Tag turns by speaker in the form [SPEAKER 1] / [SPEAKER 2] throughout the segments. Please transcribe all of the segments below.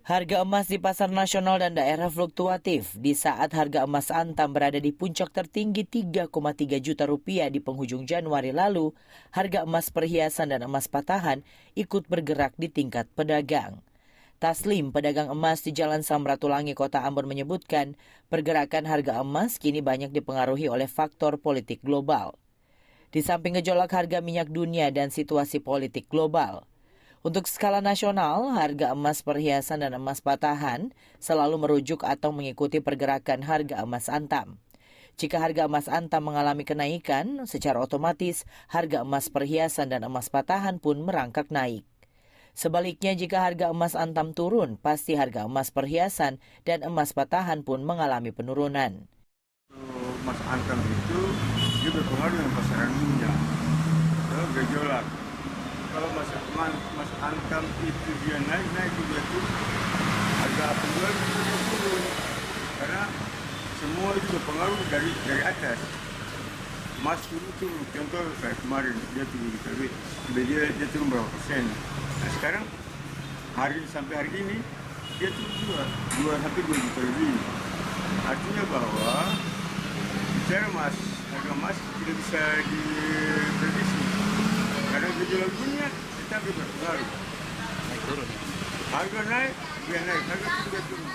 [SPEAKER 1] Harga emas di pasar nasional dan daerah fluktuatif di saat harga emas antam berada di puncak tertinggi 3,3 juta rupiah di penghujung Januari lalu, harga emas perhiasan dan emas patahan ikut bergerak di tingkat pedagang. Taslim, pedagang emas di Jalan Samratulangi, Kota Ambon menyebutkan, pergerakan harga emas kini banyak dipengaruhi oleh faktor politik global. Di samping gejolak harga minyak dunia dan situasi politik global. Untuk skala nasional, harga emas perhiasan dan emas patahan selalu merujuk atau mengikuti pergerakan harga emas antam. Jika harga emas antam mengalami kenaikan, secara otomatis harga emas perhiasan dan emas patahan pun merangkak naik. Sebaliknya, jika harga emas antam turun, pasti harga emas perhiasan dan emas patahan pun mengalami penurunan.
[SPEAKER 2] Emas antam itu dia berpengaruh dengan pasaran minyak, gejolak. Kalau mas antam itu dia naik juga tuh harga penjual juga turun karena semua itu berpengaruh dari atas. Mas turun, contoh kayak kemarin dia turun dia turun berapa persen. Nah sekarang sampai hari ini dia turun 2 sampai 2 juta lebih. Artinya bahwa bicara harga emas tidak bisa diprediksi. Karena gejolak dunia tetap berpengaruh. Naik turun. Harga naik, dia naik. Harga juga turun.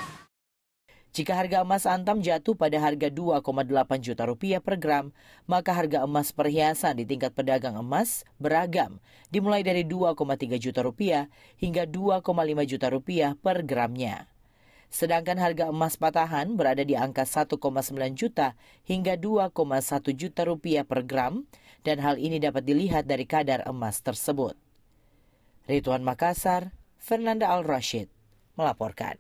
[SPEAKER 1] Jika harga emas antam jatuh pada harga 2,8 juta rupiah per gram, maka harga emas perhiasan di tingkat pedagang emas beragam, dimulai dari 2,3 juta rupiah hingga 2,5 juta rupiah per gramnya. Sedangkan harga emas patahan berada di angka 1,9 juta hingga 2,1 juta rupiah per gram, dan hal ini dapat dilihat dari kadar emas tersebut. Ridwan Makassar, Fernanda Al-Rashid melaporkan.